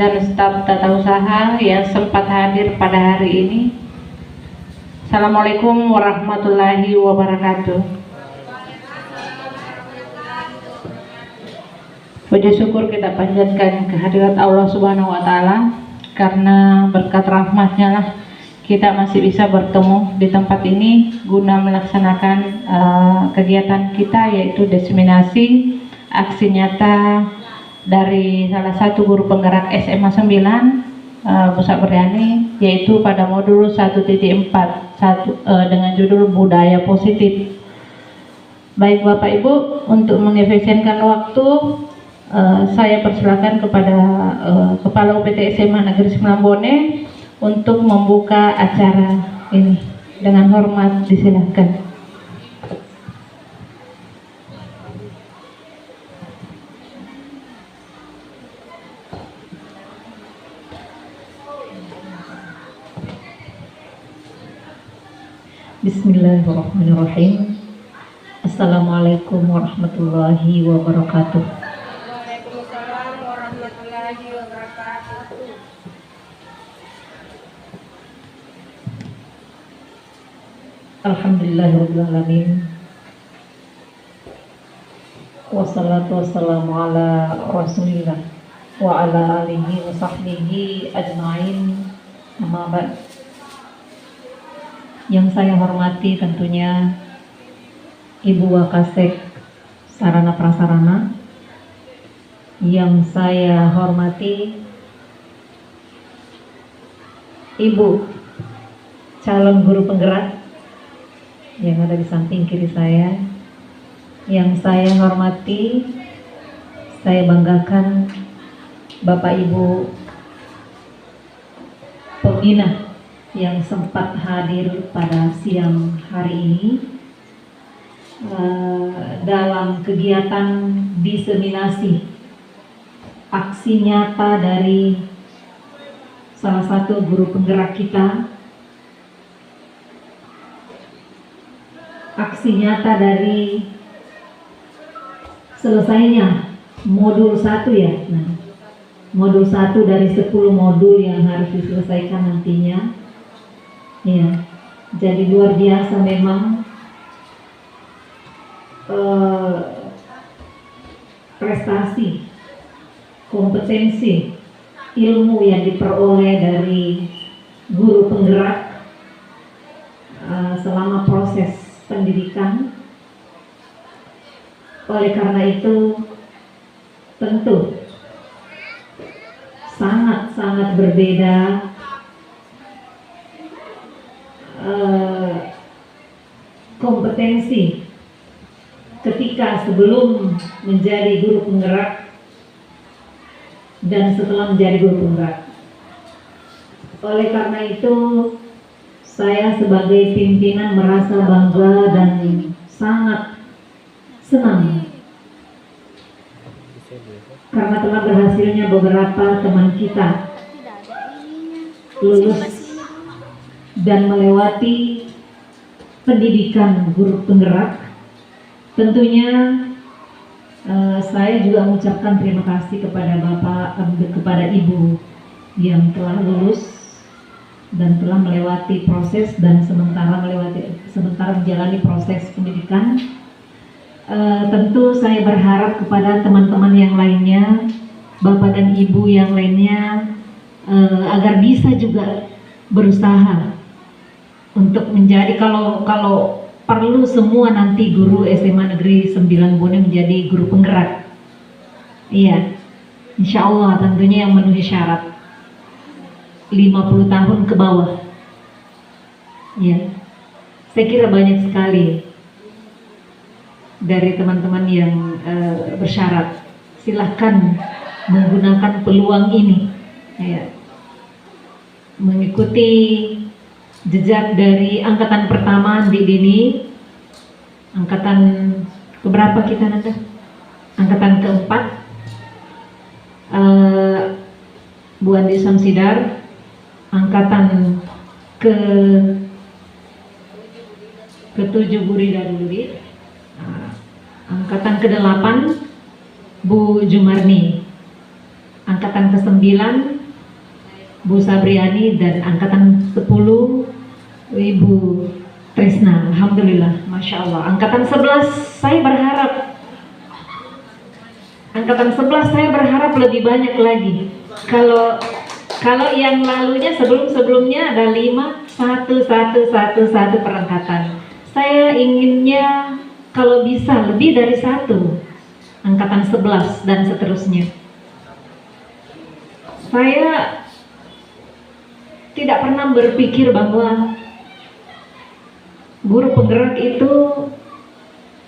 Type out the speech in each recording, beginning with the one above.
dan staf tata usaha yang sempat hadir pada hari ini. Assalamualaikum warahmatullahi wabarakatuh. Puji syukur kita panjatkan kehadirat Allah Subhanahu wa Ta'ala, karena berkat rahmatnya lah kita masih bisa bertemu di tempat ini guna melaksanakan kegiatan kita, yaitu diseminasi aksi nyata dari salah satu guru penggerak SMA 9 Pusat Beriani, yaitu pada modul 1.4 dengan judul Budaya Positif. Baik Bapak Ibu, untuk mengefisienkan waktu, saya persilakan kepada Kepala UPT SMA Negeri 9 Bone untuk membuka acara ini. Dengan hormat disilakan. Bismillahirrahmanirrahim. Assalamualaikum warahmatullahi wabarakatuh. Waalaikumsalam warahmatullahi wabarakatuh. Alhamdulillahirrahmanirrahim. Wassalatu wassalamu ala rasulillah wa ala alihi wa sahbihi ajma'in. Amma ba'd. Yang saya hormati tentunya Ibu Wakasek Sarana Prasarana, yang saya hormati Ibu calon guru penggerak yang ada di samping kiri saya, yang saya hormati, saya banggakan Bapak Ibu pembina yang sempat hadir pada siang hari ini dalam kegiatan diseminasi aksi nyata dari salah satu guru penggerak kita, aksi nyata dari selesainya modul 1 ya. Nah, modul 1 dari 10 modul yang harus diselesaikan nantinya. Ya, jadi luar biasa memang prestasi, kompetensi, ilmu yang diperoleh dari guru penggerak selama proses pendidikan. Oleh karena itu tentu sangat-sangat berbeda kompetensi ketika sebelum menjadi guru penggerak dan setelah menjadi guru penggerak. Oleh karena itu saya sebagai pimpinan merasa bangga dan sangat senang karena telah berhasilnya beberapa teman kita lulus dan melewati pendidikan guru penggerak. Tentunya saya juga mengucapkan terima kasih kepada kepada Ibu yang telah lulus dan telah melewati proses dan sementara menjalani proses pendidikan. Tentu saya berharap kepada teman-teman yang lainnya, Bapak dan Ibu yang lainnya, agar bisa juga berusaha untuk menjadi, kalau perlu semua nanti guru SMA Negeri 9 Bone menjadi guru penggerak. Iya, insya Allah tentunya yang memenuhi syarat 50 tahun ke bawah. Ya, saya kira banyak sekali dari teman-teman yang bersyarat. Silahkan menggunakan peluang ini, ya, mengikuti jejak dari angkatan pertama di Dini, angkatan keberapa kita nanti? Angkatan keempat, Bu Andi Samsidar, angkatan ke-7 Bu Rida Duluri, angkatan ke-8 Bu Jumarni, angkatan ke-9 Bu Sabriani, dan angkatan 10 Ibu Trisna. Alhamdulillah, Masya Allah. Angkatan 11 saya berharap lebih banyak lagi. Kalau yang lalunya sebelumnya ada 5, 1 per angkatan. Saya inginnya kalau bisa lebih dari 1, angkatan 11 dan seterusnya. Saya tidak pernah berpikir bahwa guru penggerak itu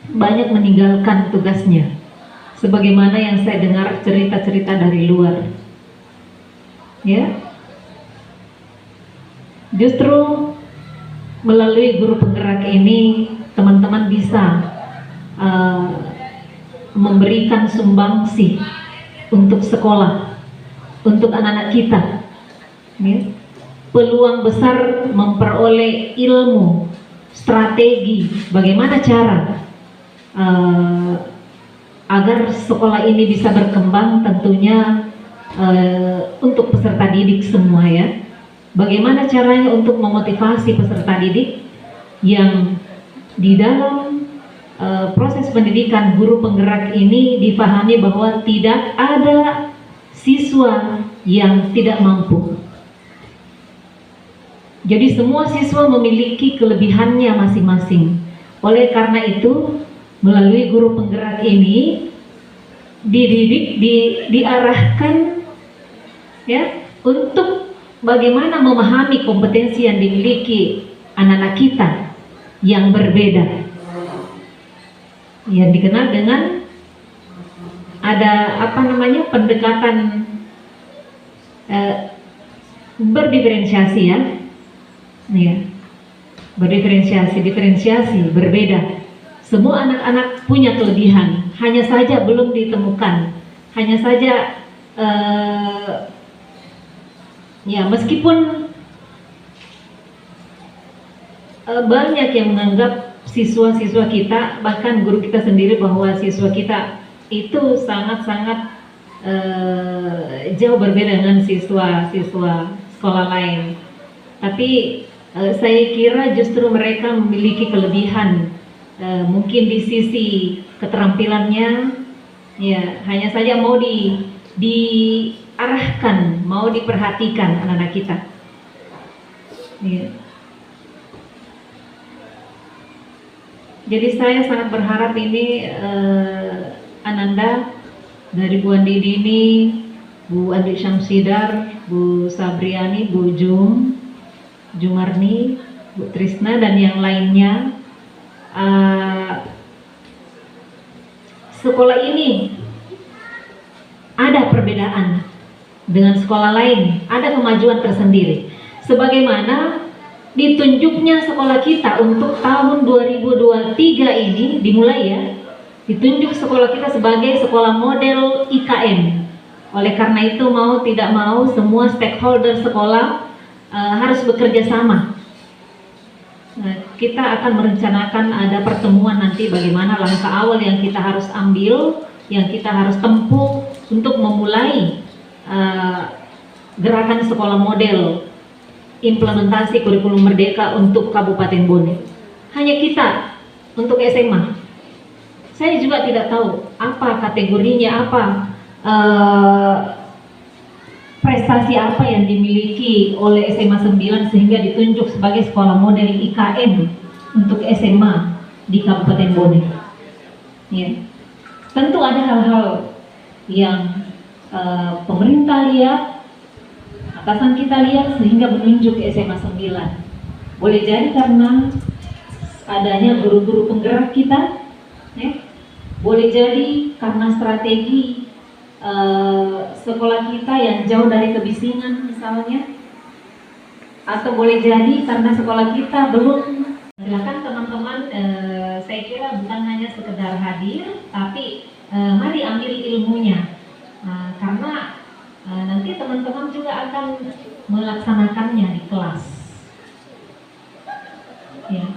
banyak meninggalkan tugasnya, sebagaimana yang saya dengar cerita-cerita dari luar. Ya, justru melalui guru penggerak ini teman-teman bisa memberikan sumbangsi untuk sekolah, untuk anak-anak kita. Ya. Peluang besar memperoleh ilmu, strategi, bagaimana cara agar sekolah ini bisa berkembang, tentunya untuk peserta didik semua ya. Bagaimana caranya untuk memotivasi peserta didik yang di dalam proses pendidikan guru penggerak ini dipahami bahwa tidak ada siswa yang tidak mampu. Jadi semua siswa memiliki kelebihannya masing-masing. Oleh karena itu, melalui guru penggerak ini dididik, diarahkan ya untuk bagaimana memahami kompetensi yang dimiliki anak-anak kita yang berbeda, yang dikenal dengan ada pendekatan berdiferensiasi ya. Ya, diferensiasi, berbeda. Semua anak-anak punya kelebihan, hanya saja belum ditemukan. Hanya saja ya meskipun banyak yang menganggap siswa-siswa kita, bahkan guru kita sendiri, bahwa siswa kita itu sangat-sangat jauh berbeda dengan siswa-siswa sekolah lain. Tapi saya kira justru mereka memiliki kelebihan, mungkin di sisi keterampilannya, ya hanya saja mau diarahkan, mau diperhatikan anak-anak kita. Ya. Jadi saya sangat berharap ini Ananda, dari Bu Andi Dini, Bu Andi Syamsidar, Bu Sabriani, Bu Jumarni, Bu Trisna, dan yang lainnya, sekolah ini ada perbedaan dengan sekolah lain, ada kemajuan tersendiri. Sebagaimana ditunjuknya sekolah kita untuk tahun 2023 ini dimulai ya, ditunjuk sekolah kita sebagai sekolah model IKN. Oleh karena itu, mau tidak mau semua stakeholder sekolah harus bekerja sama. Kita akan merencanakan ada pertemuan nanti, bagaimana langkah awal yang kita harus ambil, yang kita harus tempuh untuk memulai gerakan sekolah model implementasi kurikulum merdeka untuk Kabupaten Bone. Hanya kita untuk SMA. Saya juga tidak tahu apa kategorinya, apa prestasi apa yang dimiliki oleh SMA 9 sehingga ditunjuk sebagai sekolah model IKN untuk SMA di Kabupaten Bone. Ya. Tentu ada hal-hal yang pemerintah lihat, atasan kita lihat sehingga menunjuk SMA 9. Boleh jadi karena adanya guru-guru penggerak kita, ya. Boleh jadi karena strategi sekolah kita yang jauh dari kebisingan misalnya, atau boleh jadi karena sekolah kita belum. Silakan teman-teman, saya kira bukan hanya sekedar hadir, tapi mari ambil ilmunya, karena nanti teman-teman juga akan melaksanakannya di kelas. Ya.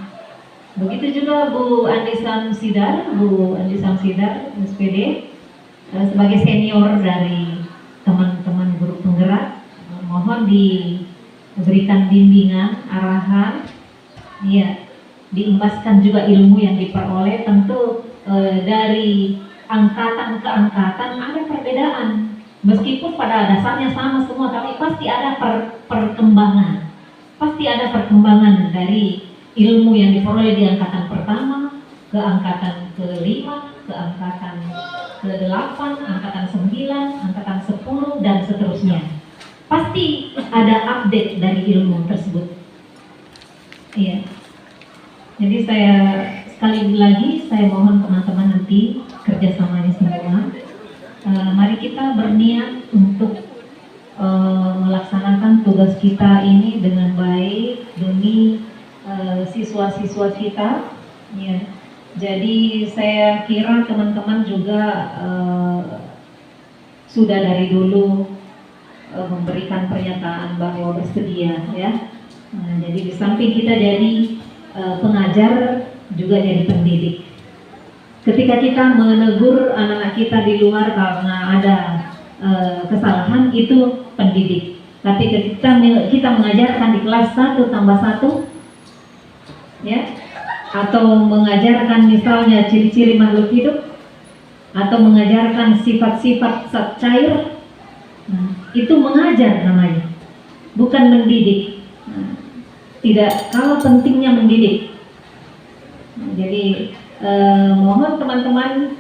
Begitu juga Bu Andi Syamsidar, SPD, sebagai senior dari teman-teman guru penggerak, mohon mohon diberikan bimbingan, arahan, ya, diimbaskan juga ilmu yang diperoleh. Tentu dari angkatan ke angkatan ada perbedaan, meskipun pada dasarnya sama semua, tapi pasti ada perkembangan, pasti ada perkembangan dari ilmu yang diperoleh di angkatan pertama ke angkatan ke-5, ke angkatan ke-8, angkatan 9, angkatan 10, dan seterusnya. Pasti ada update dari ilmu tersebut. Iya. Jadi saya sekali lagi saya mohon teman-teman nanti kerjasamanya semua. Mari kita berniat untuk melaksanakan tugas kita ini dengan baik demi siswa-siswa kita. Ya. Jadi saya kira teman-teman juga sudah dari dulu memberikan pernyataan bahwa bersedia, ya. Jadi di samping kita jadi pengajar, juga jadi pendidik. Ketika kita menegur anak-anak kita di luar karena ada kesalahan, itu pendidik. Tapi ketika kita mengajarkan di kelas 1 tambah 1, ya, atau mengajarkan misalnya ciri-ciri makhluk hidup, atau mengajarkan sifat-sifat zat cair, itu mengajar namanya, bukan mendidik. Tidak kalah pentingnya mendidik. Jadi mohon teman-teman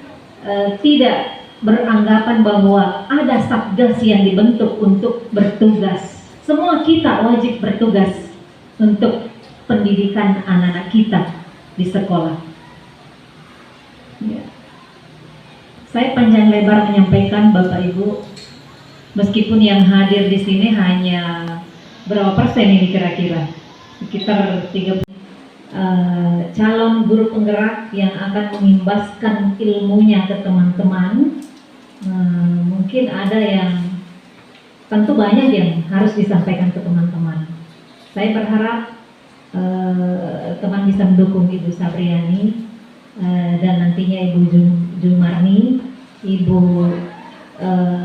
tidak beranggapan bahwa ada satgas yang dibentuk untuk bertugas. Semua kita wajib bertugas untuk pendidikan anak-anak kita di sekolah. Ya. Saya panjang lebar menyampaikan Bapak Ibu, meskipun yang hadir di sini hanya berapa persen ini kira-kira? Sekitar 30. Calon guru penggerak yang akan mengimbaskan ilmunya ke teman-teman. Mungkin ada yang, tentu banyak yang harus disampaikan ke teman-teman. Saya berharap teman bisa mendukung Ibu Sabriani dan nantinya Ibu Jumarni, Ibu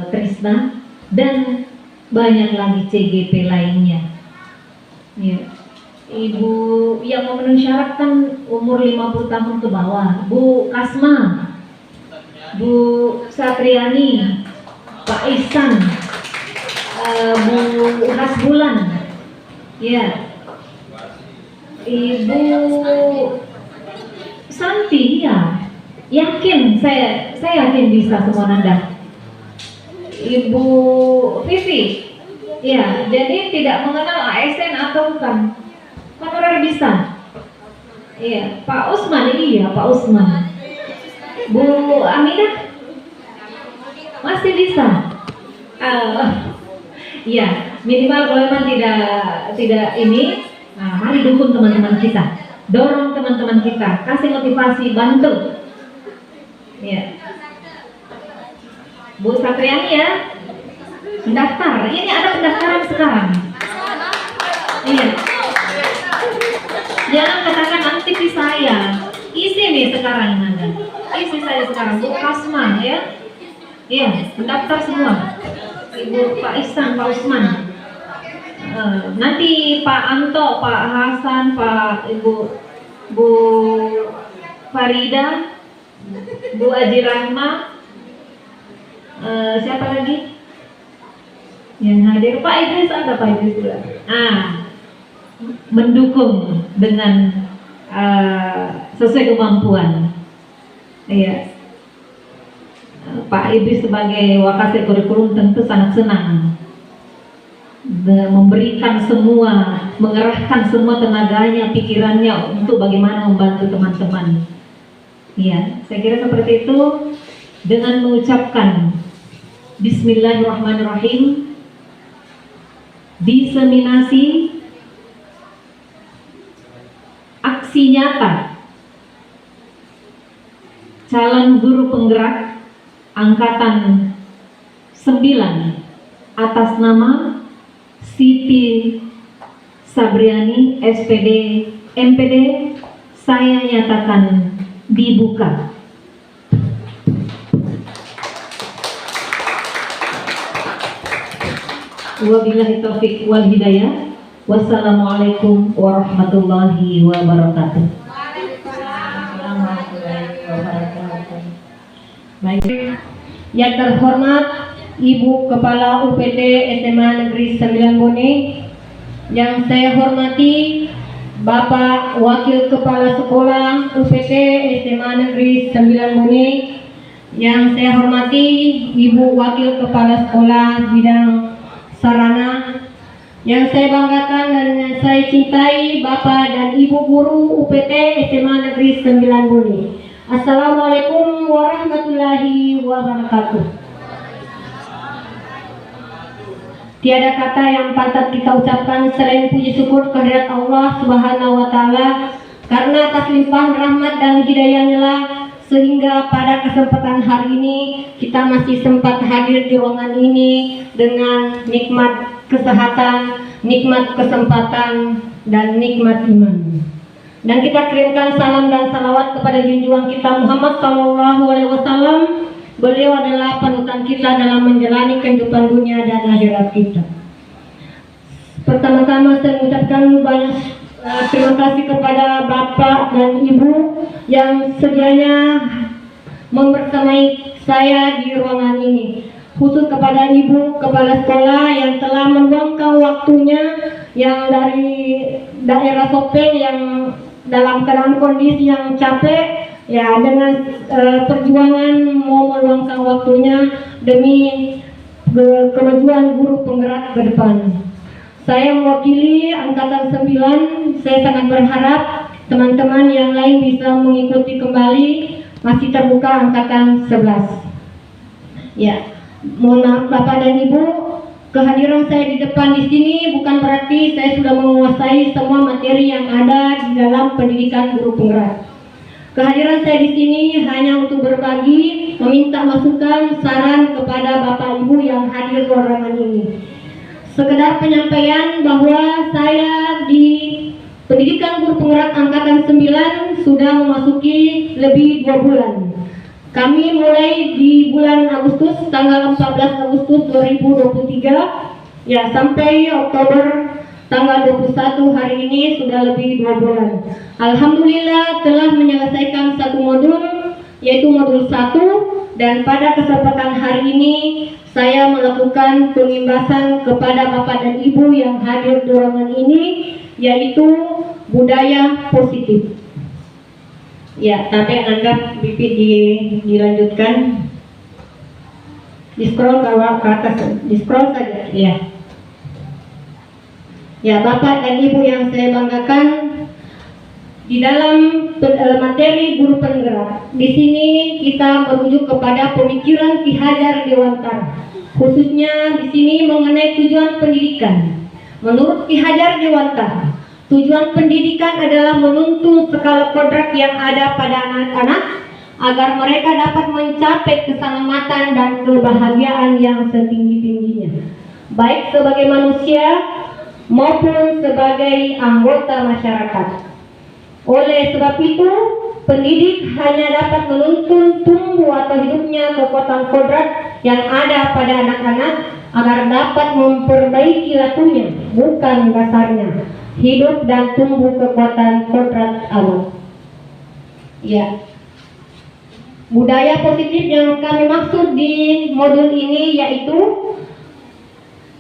Trisna, dan banyak lagi CGP lainnya. Ya. Ibu yang memenuhi syarat kan umur 50 tahun ke bawah. Bu Kasma, Bu Satriani, Pak Ihsan, Bu Hasbulan, ya, Ibu Santi, ya, yakin saya yakin bisa semua Nanda. Ibu Vivi, ya, jadi tidak mengenal ASN atau bukan, honorer bisa. Iya, Pak Usman, iya Pak Usman. Bu Aminah masih bisa. Iya, minimal kalau memang tidak ini, mari dukung teman-teman kita, dorong teman-teman kita, kasih motivasi, bantu. Iya. Bu Satriani ya, mendaftar. Ini ada pendaftaran sekarang. Iya. Jangan katakan nanti di saya. Isi nih sekarang Nanda. Isi saya sekarang. Bu Kasma ya. Iya, mendaftar semua. Ibu Pak Ihsan, Pak Usman. Nanti Pak Anto, Pak Hasan, Pak Bu Farida, Bu Aji Rahma, siapa lagi yang hadir? Pak Idris ada, Pak Idris juga. Mendukung dengan sesuai kemampuan. Iya. Pak Idris sebagai wakasek kurikulum tentu sangat senang memberikan semua, mengerahkan semua tenaganya, pikirannya untuk bagaimana membantu teman-teman. Iya, saya kira seperti itu. Dengan mengucapkan Bismillahirrahmanirrahim, diseminasi aksi nyata calon guru penggerak angkatan 9 atas nama Siti Sabriani SPD MPD saya nyatakan dibuka. Wabillahi taufik wal hidayah. Wassalamualaikum warahmatullahi wabarakatuh. Waalaikumsalam warahmatullahi wabarakatuh. Baik. Yang terhormat Ibu Kepala UPT SMA Negeri 9 Bone, yang saya hormati Bapak Wakil Kepala Sekolah UPT SMA Negeri 9 Bone, yang saya hormati Ibu Wakil Kepala Sekolah bidang sarana, yang saya banggakan dan yang saya cintai Bapak dan Ibu Guru UPT SMA Negeri 9 Bone. Assalamualaikum warahmatullahi wabarakatuh. Tiada kata yang patut kita ucapkan selain puji syukur kehadirat Allah Subhanahu wa Ta'ala, karena atas limpahan rahmat dan hidayahnya lah sehingga pada kesempatan hari ini kita masih sempat hadir di ruangan ini dengan nikmat kesehatan, nikmat kesempatan, dan nikmat iman. Dan kita kirimkan salam dan salawat kepada junjungan kita Muhammad SAW. Beliau adalah panutan kita dalam menjalani kehidupan dunia dan akhirat kita. Pertama-tama saya mengucapkan banyak terima kasih kepada Bapak dan Ibu yang sedianya membersamai saya di ruangan ini. Khusus kepada Ibu Kepala Sekolah yang telah meluangkan waktunya, yang dari daerah Sopeng yang dalam keadaan kondisi yang capek, ya dengan perjuangan mau meluangkan waktunya demi kemajuan guru penggerak ke depan. Saya mewakili Angkatan 9, saya sangat berharap teman-teman yang lain bisa mengikuti kembali, masih terbuka Angkatan 11. Ya, mohon maaf Bapak dan Ibu, kehadiran saya di depan di sini bukan berarti saya sudah menguasai semua materi yang ada di dalam pendidikan guru penggerak. Kehadiran saya di sini hanya untuk berbagi, meminta masukan, saran kepada Bapak Ibu yang hadir di ruangan ini. Sekedar penyampaian bahwa saya di pendidikan guru penggerak Angkatan 9 sudah memasuki lebih 2 bulan. Kami mulai di bulan Agustus, tanggal 14 Agustus 2023, ya sampai Oktober tanggal 21 hari ini sudah lebih 2 bulan. Alhamdulillah telah menyelesaikan satu modul, yaitu modul 1, dan pada kesempatan hari ini saya melakukan pengimbasan kepada Bapak dan Ibu yang hadir di ruangan ini, yaitu budaya positif. Ya, tapi anggap bibit dilanjutkan, di scroll bawah ke atas, di scroll saja, ya. Ya, Bapak dan Ibu yang saya banggakan, di dalam materi guru penggerak, di sini kita merujuk kepada pemikiran Ki Hajar Dewantara, khususnya di sini mengenai tujuan pendidikan. Menurut Ki Hajar Dewantara, tujuan pendidikan adalah menuntun segala kodrat yang ada pada anak-anak agar mereka dapat mencapai keselamatan dan kebahagiaan yang setinggi-tingginya, baik sebagai manusia maupun sebagai anggota masyarakat. Oleh sebab itu, pendidik hanya dapat menuntun tumbuh atau hidupnya kekuatan kodrat yang ada pada anak-anak agar dapat memperbaiki lakunya, bukan dasarnya, hidup dan tumbuh kekuatan kodrat anak. Ya, budaya positif yang kami maksud di modul ini yaitu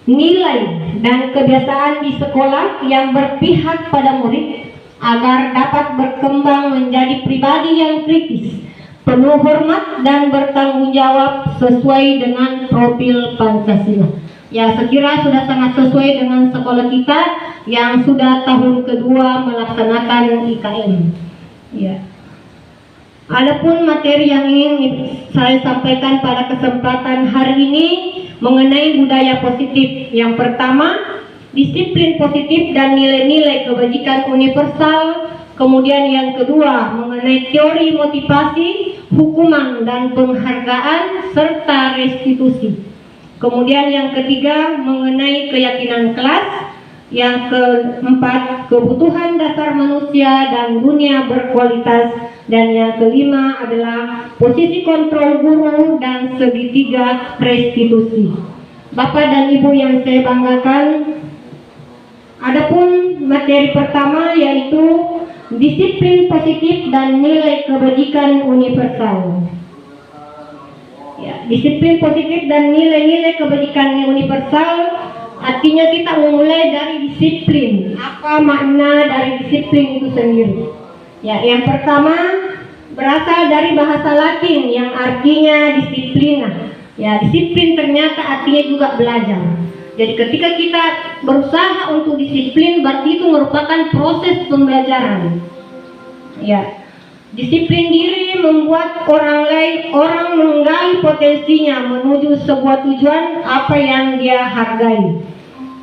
nilai dan kebiasaan di sekolah yang berpihak pada murid agar dapat berkembang menjadi pribadi yang kritis, penuh hormat dan bertanggung jawab sesuai dengan profil Pancasila. Ya, sekira sudah sangat sesuai dengan sekolah kita yang sudah tahun kedua melaksanakan IKN. Ya. Adapun materi yang ingin saya sampaikan pada kesempatan hari ini mengenai budaya positif. Yang pertama, disiplin positif dan nilai-nilai kebajikan universal. Kemudian yang kedua, mengenai teori motivasi, hukuman dan penghargaan serta restitusi. Kemudian yang ketiga, mengenai keyakinan kelas. Yang keempat, kebutuhan dasar manusia dan dunia berkualitas. Dan yang kelima adalah posisi kontrol guru dan segitiga restitusi. Bapak dan Ibu yang saya banggakan, adapun materi pertama yaitu disiplin positif dan nilai kebajikan universal. Ya, disiplin positif dan nilai-nilai kebajikan universal artinya kita memulai dari disiplin. Apa makna dari disiplin itu sendiri? Ya, yang pertama berasal dari bahasa Latin yang artinya disiplina. Ya, disiplin ternyata artinya juga belajar. Jadi ketika kita berusaha untuk disiplin, berarti itu merupakan proses pembelajaran. Ya, disiplin diri membuat orang menggali potensinya menuju sebuah tujuan apa yang dia hargai.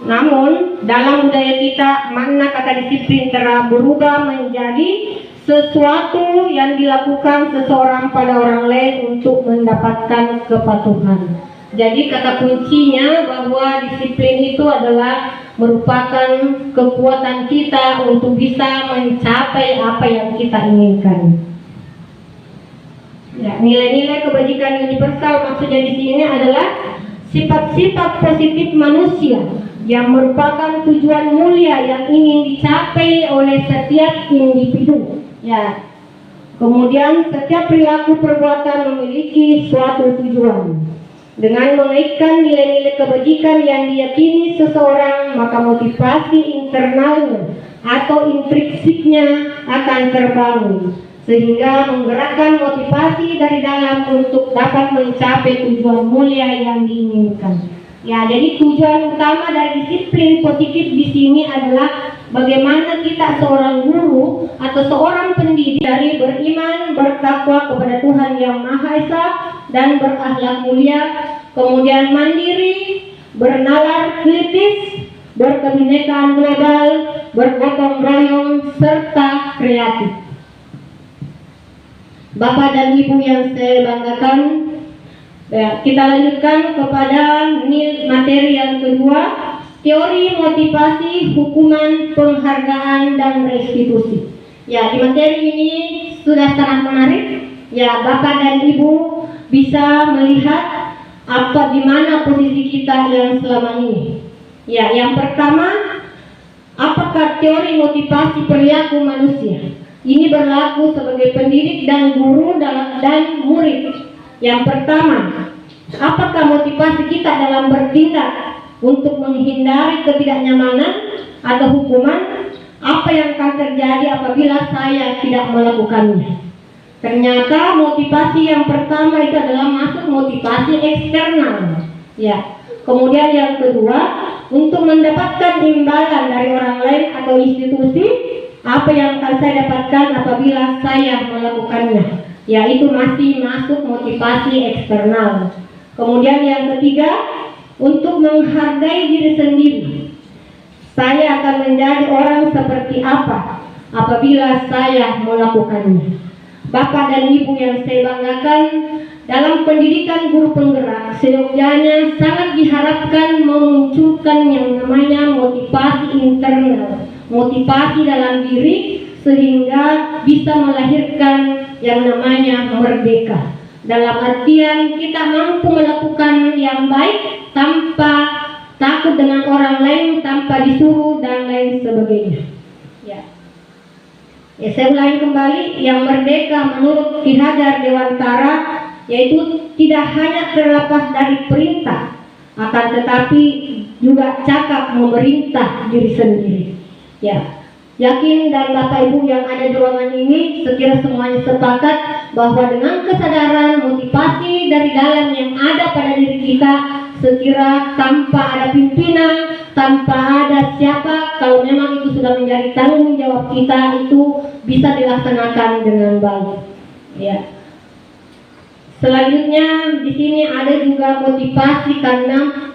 Namun dalam budaya kita, makna kata disiplin telah berubah menjadi sesuatu yang dilakukan seseorang pada orang lain untuk mendapatkan kepatuhan. Jadi kata kuncinya bahwa disiplin itu adalah merupakan kekuatan kita untuk bisa mencapai apa yang kita inginkan. Ya, nilai-nilai kebajikan universal maksudnya di sini adalah sifat-sifat positif manusia yang merupakan tujuan mulia yang ingin dicapai oleh setiap individu. Ya. Kemudian setiap perilaku perbuatan memiliki suatu tujuan. Dengan mengaitkan nilai-nilai kebajikan yang diyakini seseorang, maka motivasi internalnya atau intrinsiknya akan terbangun, sehingga menggerakkan motivasi dari dalam untuk dapat mencapai tujuan mulia yang diinginkan. Ya, jadi tujuan utama dari disiplin positif di sini adalah bagaimana kita seorang guru atau seorang pendidik dari beriman, bertakwa kepada Tuhan Yang Maha Esa dan berakhlak mulia, kemudian mandiri, bernalar kritis, berkebinekaan global, bergotong royong, serta kreatif. Bapak dan Ibu yang saya banggakan, ya, kita lanjutkan kepada materi yang kedua, teori motivasi, hukuman, penghargaan, dan restitusi. Ya, di materi ini sudah sangat menarik. Ya, Bapak dan Ibu bisa melihat di mana posisi kita yang selama ini. Ya, yang pertama, apakah teori motivasi perilaku manusia? Ini berlaku sebagai pendidik dan guru dan murid. Yang pertama, apakah motivasi kita dalam bertindak untuk menghindari ketidaknyamanan atau hukuman? Apa yang akan terjadi apabila saya tidak melakukannya? Ternyata motivasi yang pertama itu adalah masuk motivasi eksternal. Ya. Kemudian yang kedua, untuk mendapatkan imbalan dari orang lain atau institusi, apa yang akan saya dapatkan apabila saya melakukannya? Yaitu masih masuk motivasi eksternal. Kemudian yang ketiga, untuk menghargai diri sendiri. Saya akan menjadi orang seperti apa apabila saya melakukannya? Bapak dan Ibu yang saya banggakan, dalam pendidikan guru penggerak, seyogyanya sangat diharapkan memunculkan yang namanya motivasi internal, motivasi dalam diri, sehingga bisa melahirkan yang namanya merdeka. Dalam artian kita mampu melakukan yang baik tanpa takut dengan orang lain, tanpa disuruh dan lain sebagainya. Ya, saya ulangi kembali, yang merdeka menurut Ki Hajar Dewantara yaitu tidak hanya terlepas dari perintah, akan tetapi juga cakap memerintah diri sendiri. Ya, yakin dan Bapak Ibu yang ada di ruangan ini sekira semuanya sepakat bahwa dengan kesadaran motivasi dari dalam yang ada pada diri kita, sekira tanpa ada pimpinan, tanpa ada siapa, kalau memang itu sudah menjadi tanggung jawab kita, itu bisa dilaksanakan dengan baik. Ya. Selanjutnya di sini ada juga motivasi karena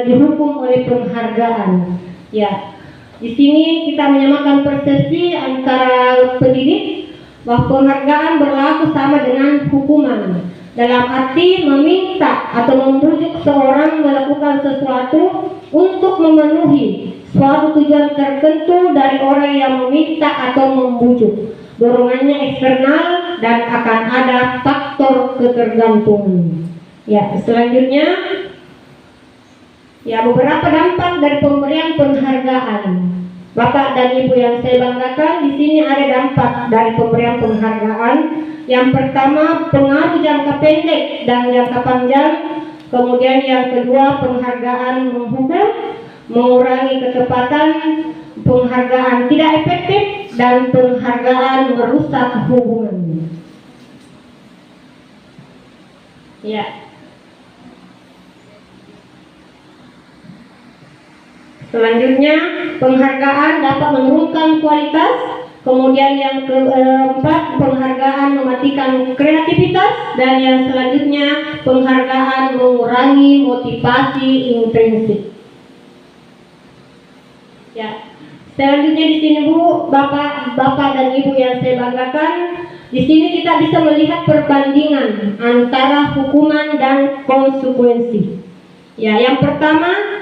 dihukum oleh penghargaan. Ya, di sini kita menyamakan persepsi antara pendidik bahwa penghargaan berlaku sama dengan hukuman. Dalam arti meminta atau membujuk seorang melakukan sesuatu untuk memenuhi suatu tujuan tertentu dari orang yang meminta atau membujuk. Dorongannya eksternal dan akan ada faktor ketergantungan. Ya, selanjutnya Ya, beberapa dampak dari pemberian penghargaan. Bapak dan Ibu yang saya banggakan, di sini ada dampak dari pemberian penghargaan. Yang pertama, pengaruh jangka pendek dan jangka panjang. Kemudian yang kedua, penghargaan menghukum, mengurangi ketepatan, penghargaan tidak efektif, dan penghargaan merusak hubungan. Ya. Selanjutnya, penghargaan dapat menurunkan kualitas. Kemudian yang keempat, penghargaan mematikan kreativitas. Dan yang selanjutnya, penghargaan mengurangi motivasi intrinsik. Ya. Selanjutnya di sini Bu, Bapak dan Ibu yang saya banggakan, di sini kita bisa melihat perbandingan antara hukuman dan konsekuensi. Ya, yang pertama,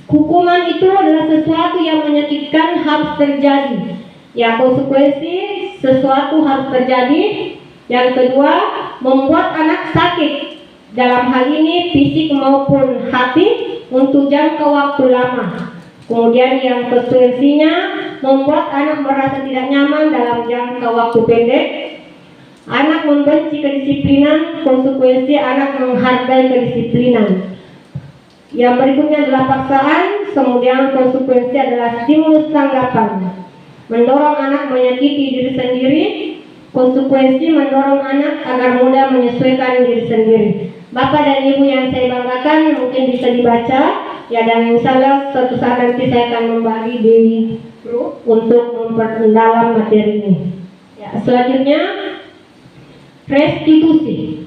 hukuman itu adalah sesuatu yang menyakitkan harus terjadi. Ya, konsekuensi sesuatu harus terjadi. Yang kedua, membuat anak sakit. Dalam hal ini fisik maupun hati untuk jangka waktu lama. Kemudian yang konsekuensinya membuat anak merasa tidak nyaman dalam jangka waktu pendek. Anak membenci kedisiplinan, konsekuensi anak menghargai kedisiplinan. Yang berikutnya adalah paksaan, kemudian konsekuensi adalah stimulus tanggapan. Mendorong anak menyakiti diri sendiri, konsekuensi mendorong anak agar mudah menyesuaikan diri sendiri. Bapak dan Ibu yang saya banggakan, mungkin bisa dibaca, ya, dan insya Allah suatu saat nanti saya akan membagi di grup untuk memperdalam materi ini. Ya, selanjutnya restitusi.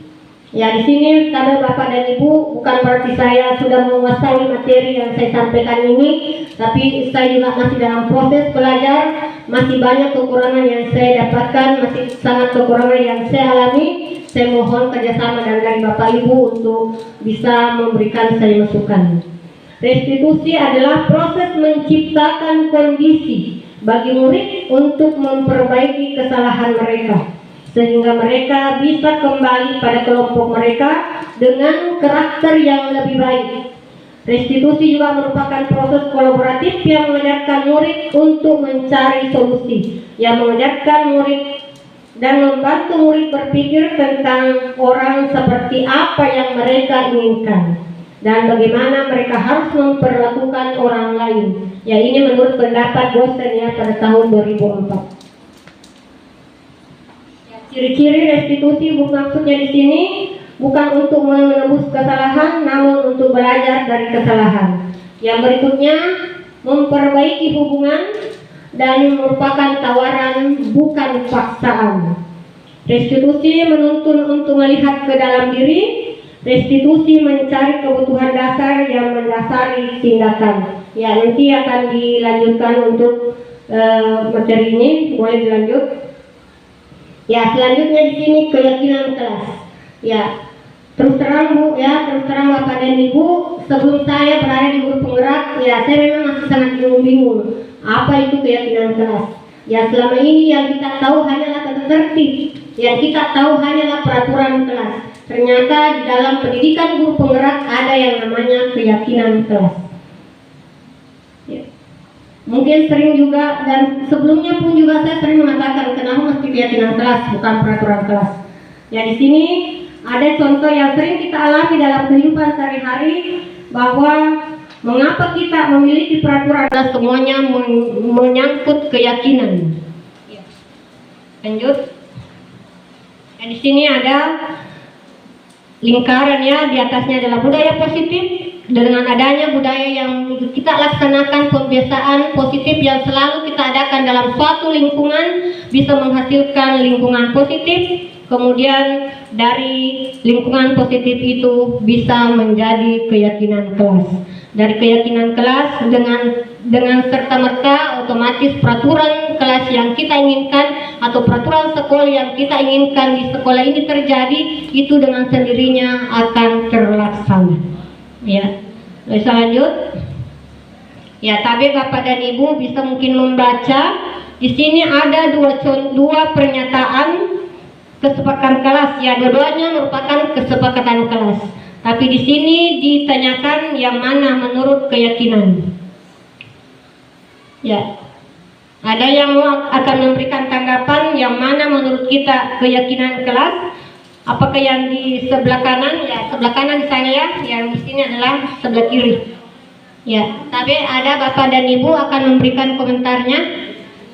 Ya, di sini karena Bapak dan Ibu bukan berarti saya sudah menguasai materi yang saya sampaikan ini, tapi saya juga masih dalam proses belajar, masih banyak kekurangan yang saya dapatkan, masih sangat kekurangan yang saya alami. Saya mohon kerjasama dari Bapak Ibu untuk bisa memberikan saya masukan. Restitusi adalah proses menciptakan kondisi bagi murid untuk memperbaiki kesalahan mereka, sehingga mereka bisa kembali pada kelompok mereka dengan karakter yang lebih baik. Restitusi juga merupakan proses kolaboratif yang mengajarkan murid untuk mencari solusi, yang mengajarkan murid dan membantu murid berpikir tentang orang seperti apa yang mereka inginkan dan bagaimana mereka harus memperlakukan orang lain. Ya, ini menurut pendapat dosen ya pada tahun 2004. Ciri-ciri restitusi maksudnya di sini bukan untuk menebus kesalahan, namun untuk belajar dari kesalahan. Yang berikutnya, memperbaiki hubungan dan merupakan tawaran bukan paksaan. Restitusi menuntun untuk melihat ke dalam diri. Restitusi mencari kebutuhan dasar yang mendasari tindakan. Ya, nanti akan dilanjutkan untuk materi ini, boleh dilanjut. Ya, selanjutnya di sini keyakinan kelas. Ya, terus terang Bu, ya, terus terang Bapak dan Ibu, sebelum saya berada di grup penggerak, ya saya memang masih sangat bingung apa itu keyakinan kelas. Ya, selama ini yang kita tahu hanyalah tata tertib, yang kita tahu hanyalah peraturan kelas. Ternyata di dalam pendidikan guru penggerak ada yang namanya keyakinan kelas. Ya. Mungkin sering juga, dan sebelumnya pun juga saya sering mengatakan kenapa mesti keyakinan kelas bukan peraturan kelas. Ya, di sini ada contoh yang sering kita alami dalam kehidupan sehari-hari, bahwa mengapa kita memiliki peraturan dan semuanya menyangkut keyakinan. Ya. Lanjut. Dan di sini ada lingkarannya, di atasnya adalah budaya positif. Dengan adanya budaya yang kita laksanakan, kebiasaan positif yang selalu kita adakan dalam suatu lingkungan bisa menghasilkan lingkungan positif. Kemudian dari lingkungan positif itu bisa menjadi keyakinan kelas. Dari keyakinan kelas dengan serta-merta otomatis peraturan kelas yang kita inginkan atau peraturan sekolah yang kita inginkan di sekolah ini terjadi, itu dengan sendirinya akan terlaksana. Ya, bisa lanjut. Ya, tapi Bapak dan Ibu bisa mungkin membaca di sini ada dua pernyataan kesepakatan kelas. Ya, dua-duanya merupakan kesepakatan kelas. Tapi di sini ditanyakan yang mana menurut keyakinan. Ya, ada yang akan memberikan tanggapan yang mana menurut kita keyakinan kelas. Apakah yang di sebelah kanan? Ya, sebelah kanan saya, yang di sini adalah sebelah kiri. Ya, tapi ada Bapak dan Ibu akan memberikan komentarnya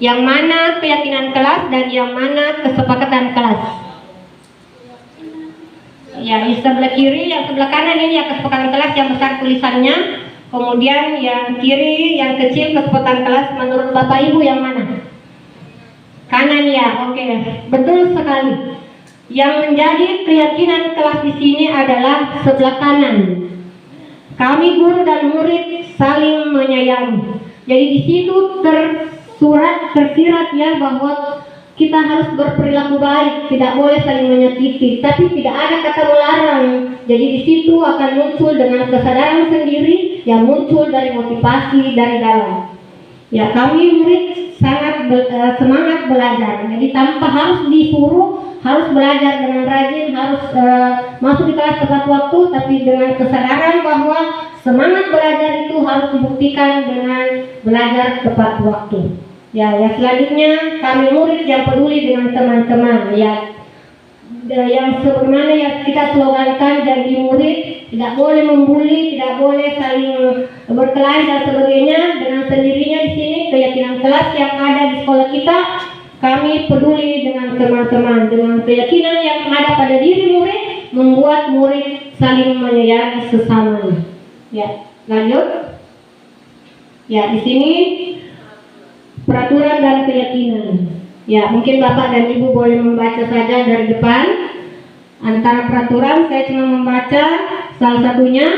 yang mana keyakinan kelas dan yang mana kesepakatan kelas. Ya, di sebelah kiri, yang sebelah kanan ini yang kesepakatan kelas yang besar tulisannya. Kemudian yang kiri, yang kecil kesepakatan kelas. Menurut Bapak Ibu yang mana? Kanan ya, oke, betul sekali. Yang menjadi keyakinan kelas di sini adalah sebelah kanan. Kami guru dan murid saling menyayangi. Jadi di situ tersirat ya bahwa kita harus berperilaku baik, tidak boleh saling menyakiti, tapi tidak ada kata melarang. Jadi di situ akan muncul dengan kesadaran sendiri yang muncul dari motivasi dari dalam. Ya, kami murid sangat semangat belajar. Jadi tanpa harus disuruh, harus belajar dengan rajin, harus masuk di kelas tepat waktu, tapi dengan kesadaran bahwa semangat belajar itu harus dibuktikan dengan belajar tepat waktu. Ya, yang selanjutnya kami murid yang peduli dengan teman-teman. Ya, yang sebagaimana yang kita slogankan, jadi murid tidak boleh membuli, tidak boleh saling berkelahi dan sebagainya. Dengan sendirinya di sini keyakinan kelas yang ada di sekolah kita, kami peduli dengan teman-teman. Dengan keyakinan yang ada pada diri murid, membuat murid saling menyayangi sesamanya. Ya, lanjut. Ya, di sini peraturan dan keyakinan. Ya, mungkin Bapak dan Ibu boleh membaca saja dari depan. Antara peraturan saya cuma membaca salah satunya.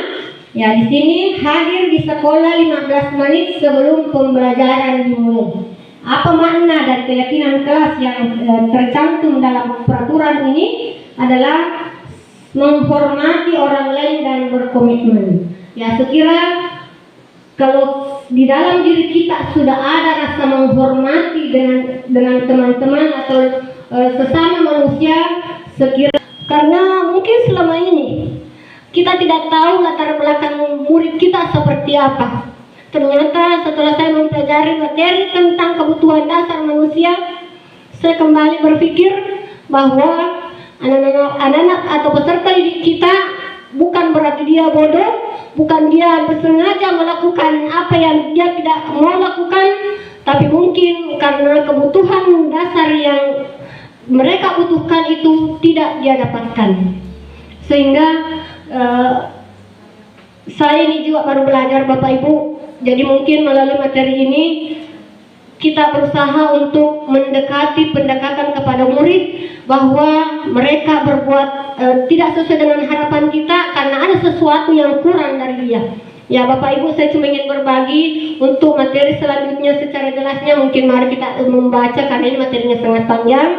Ya, di sini hadir di sekolah 15 menit sebelum pembelajaran dimulai. Apa makna dan keyakinan kelas yang tercantum dalam peraturan ini adalah menghormati orang lain dan berkomitmen. Ya, sekira kalau di dalam diri kita sudah ada rasa menghormati dengan teman-teman atau sesama manusia, sekira karena mungkin selama ini kita tidak tahu latar belakang murid kita seperti apa. Ternyata setelah saya mempelajari materi tentang kebutuhan dasar manusia, saya kembali berpikir bahwa anak-anak atau peserta didik kita bukan berarti dia bodoh, bukan dia bersengaja melakukan apa yang dia tidak mau lakukan, tapi mungkin karena kebutuhan dasar yang mereka butuhkan itu tidak dia dapatkan. Sehingga saya ini juga baru belajar Bapak Ibu, jadi mungkin melalui materi ini kita berusaha untuk mendekati pendekatan kepada murid bahwa mereka berbuat tidak sesuai dengan harapan kita karena ada sesuatu yang kurang dari dia. Ya Bapak Ibu, saya cuma ingin berbagi untuk materi selanjutnya secara jelasnya. Mungkin mari kita membaca karena ini materinya sangat panjang.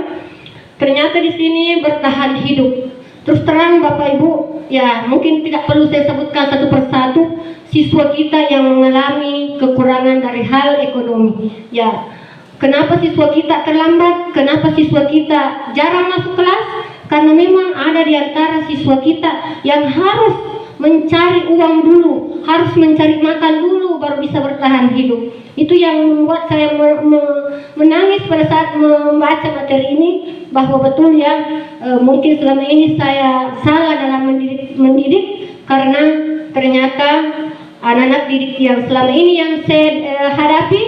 Ternyata di sini bertahan hidup. Terus terang Bapak Ibu, ya mungkin tidak perlu saya sebutkan satu persatu siswa kita yang mengalami kekurangan dari hal ekonomi. Ya, kenapa siswa kita terlambat? Kenapa siswa kita jarang masuk kelas? Karena memang ada di antara siswa kita yang harus mencari uang dulu, harus mencari makan dulu baru bisa bertahan hidup. Itu yang membuat saya menangis pada saat membaca materi ini, bahwa betul ya mungkin selama ini saya salah dalam mendidik karena ternyata anak-anak didik yang selama ini yang saya hadapi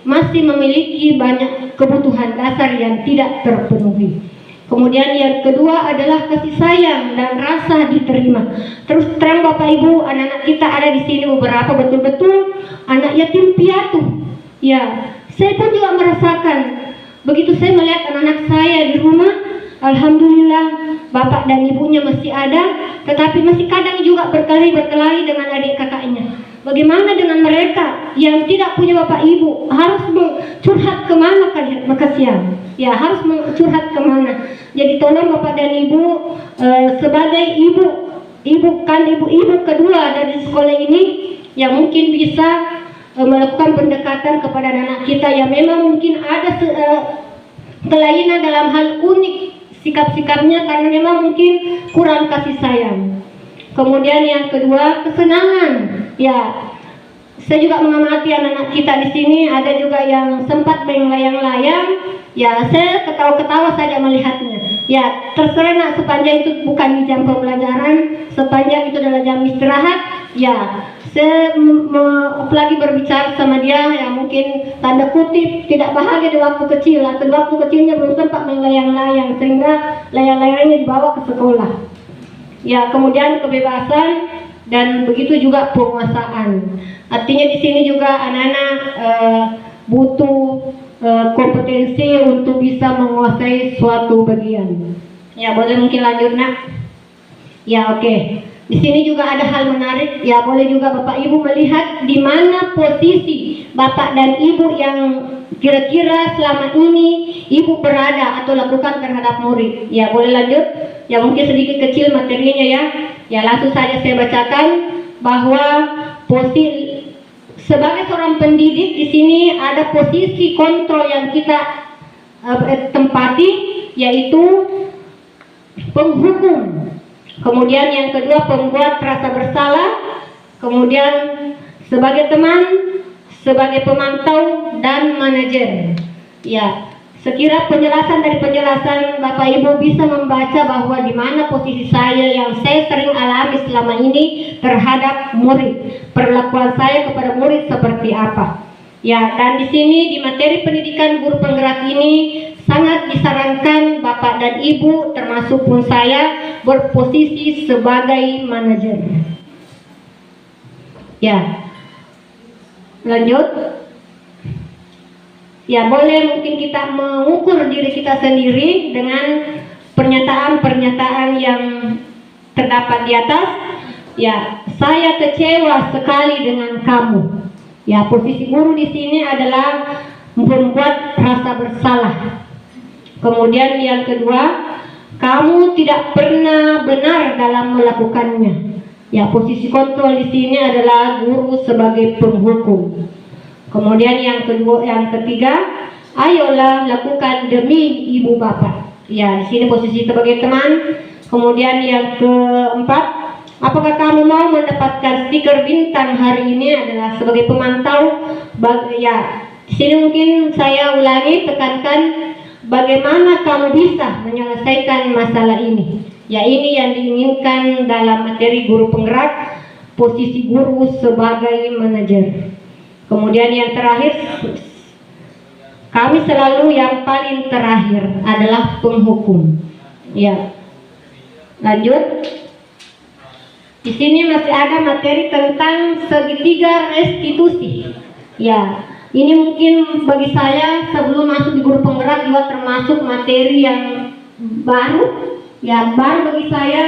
masih memiliki banyak kebutuhan dasar yang tidak terpenuhi. Kemudian yang kedua adalah kasih sayang dan rasa diterima. Terus terang Bapak Ibu, anak-anak kita ada di sini beberapa betul-betul anak yatim piatu. Ya, saya pun juga merasakan. Begitu saya melihat anak-anak saya di rumah, alhamdulillah bapak dan ibunya masih ada, tetapi masih kadang juga berkelahi dengan adik kakaknya. Bagaimana dengan mereka yang tidak punya bapak ibu? Harus curhat kemana kasihan? Ya, harus curhat kemana? Jadi tolong bapak dan ibu sebagai ibu kedua dari sekolah ini yang mungkin bisa melakukan pendekatan kepada anak kita yang memang mungkin ada kelainan dalam hal unik sikap-sikapnya karena memang mungkin kurang kasih sayang. Kemudian yang kedua, kesenangan. Ya, saya juga mengamati anak-anak kita di sini, ada juga yang sempat melayang-layang. Ya, saya ketawa-ketawa saja melihatnya. Ya, terserah nak, sepanjang itu bukan di jam pembelajaran, sepanjang itu adalah jam istirahat. Ya, saya apalagi berbicara sama dia, ya mungkin tanda kutip tidak bahagia di waktu kecil, atau di waktu kecilnya belum sempat melayang-layang, sehingga layang-layangnya dibawa ke sekolah. Ya, kemudian kebebasan dan begitu juga penguasaan. Artinya di sini juga anak-anak butuh kompetensi untuk bisa menguasai suatu bagian. Ya, boleh mungkin lanjut nak. Ya, oke. Di sini juga ada hal menarik. Ya, boleh juga Bapak Ibu melihat di mana posisi Bapak dan Ibu yang kira-kira selama ini Ibu berada atau lakukan terhadap murid. Ya, boleh lanjut. Ya, mungkin sedikit kecil materinya ya. Ya, langsung saja saya bacakan bahwa posisi sebagai seorang pendidik di sini ada posisi kontrol yang kita tempati, yaitu penghukum. Kemudian yang kedua, pembuat rasa bersalah. Kemudian sebagai teman, sebagai pemantau dan manajer. Ya, sekira penjelasan dari penjelasan Bapak Ibu bisa membaca bahwa di mana posisi saya yang saya sering alami selama ini terhadap murid. Perlakuan saya kepada murid seperti apa. Ya, dan di sini di materi pendidikan guru penggerak ini sangat disarankan Bapak dan Ibu termasuk pun saya berposisi sebagai manajer. Ya. Lanjut. Ya, boleh mungkin kita mengukur diri kita sendiri dengan pernyataan-pernyataan yang terdapat di atas. Ya, saya kecewa sekali dengan kamu. Ya, posisi guru di sini adalah membuat rasa bersalah. Kemudian yang kedua, kamu tidak pernah benar dalam melakukannya. Ya, posisi kontrol di sini adalah guru sebagai penghukum. Kemudian yang kedua, yang ketiga, ayolah lakukan demi ibu bapak. Ya, di sini posisi sebagai teman. Kemudian yang keempat, apakah kamu mau mendapatkan stiker bintang hari ini adalah sebagai pemantau? Ya, di sini mungkin saya ulangi, tekankan bagaimana kamu bisa menyelesaikan masalah ini. Ya, ini yang diinginkan dalam materi guru penggerak, posisi guru sebagai manajer. Kemudian yang terakhir, kami selalu yang paling terakhir adalah penghukum. Ya, lanjut. Di sini masih ada materi tentang segitiga restitusi. Ya, ini mungkin bagi saya sebelum masuk di guru penggerak juga termasuk materi yang baru. Ya, baru bagi saya.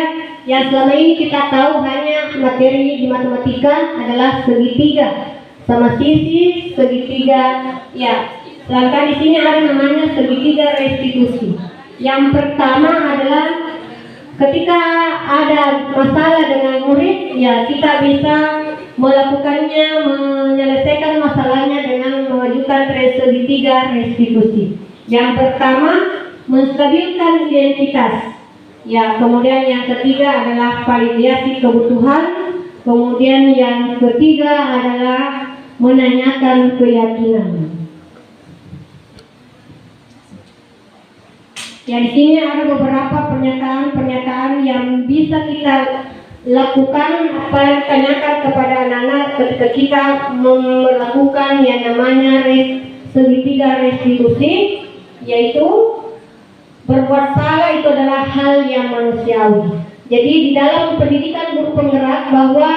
Yang selama ini kita tahu hanya materi di matematika adalah segitiga sama sisi segitiga. Ya, sedangkan di sini ada namanya segitiga restitusi. Yang pertama adalah ketika ada masalah dengan murid, ya kita bisa melakukannya, menyelesaikan masalahnya dengan mengajukan segitiga restitusi. Yang pertama, menstabilkan identitas. Ya, kemudian yang ketiga adalah validasi kebutuhan. Kemudian yang ketiga adalah menanyakan keyakinan. Ya, di sini ada beberapa pernyataan-pernyataan yang bisa kita lakukan, tanyakan kepada anak-anak ketika kita melakukan yang namanya segitiga restitusi, yaitu berbuat salah itu adalah hal yang manusiawi. Jadi di dalam pendidikan guru penggerak bahwa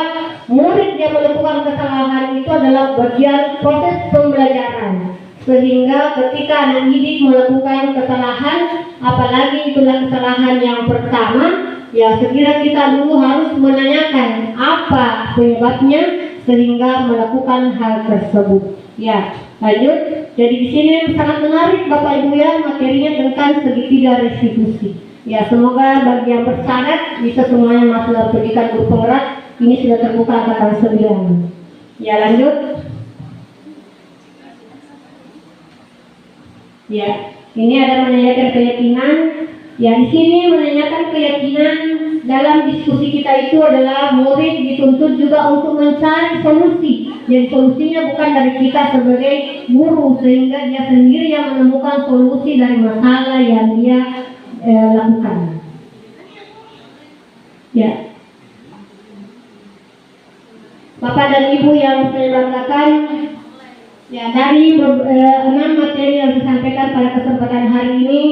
murid yang melakukan kesalahan itu adalah bagian proses pembelajaran. Sehingga ketika anak didik melakukan kesalahan, apalagi itulah kesalahan yang pertama, ya sekira kita dulu harus menanyakan apa penyebabnya sehingga melakukan hal tersebut. Ya, lanjut. Jadi di sini sangat menarik Bapak Ibu ya, materinya tentang segitiga restitusi. Ya, semoga bagi yang bersyarat bisa semuanya masuk dalam pendidikan guru penggerak. Ini sudah terbuka angkatan 9. Ya, lanjut. Ya, ini ada menanyakan keyakinan. Ya, di sini menanyakan keyakinan dalam diskusi kita itu adalah murid dituntut juga untuk mencari solusi. Jadi solusinya bukan dari kita sebagai guru, sehingga dia sendiri yang menemukan solusi dari masalah yang dia lakukan. Ya, Bapak dan Ibu yang saya banggakan, ya dari 6 materi yang disampaikan pada kesempatan hari ini,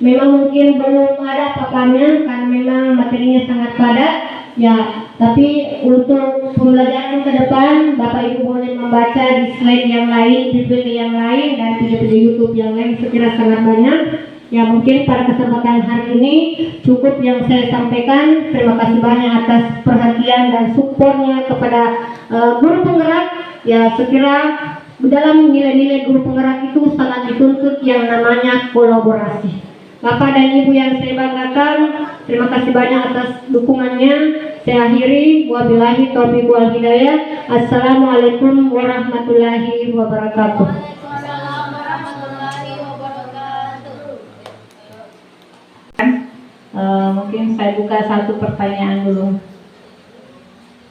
memang mungkin belum ada papannya karena memang materinya sangat padat. Ya, tapi untuk pembelajaran ke depan, Bapak Ibu boleh membaca di slide yang lain, PPT yang lain, dan video-video YouTube yang lain, sekira sangat banyak. Ya, mungkin pada kesempatan hari ini cukup yang saya sampaikan. Terima kasih banyak atas perhatian dan supportnya kepada guru penggerak. Ya, sekira dalam nilai-nilai guru penggerak itu sangat dituntut yang namanya kolaborasi. Bapak dan Ibu yang saya banggakan, terima kasih banyak atas dukungannya. Saya akhiri, wabillahi taufiq wal hidayah. Assalamualaikum warahmatullahi wabarakatuh. Waalaikumsalam warahmatullahi wabarakatuh. Mungkin saya buka satu pertanyaan dulu.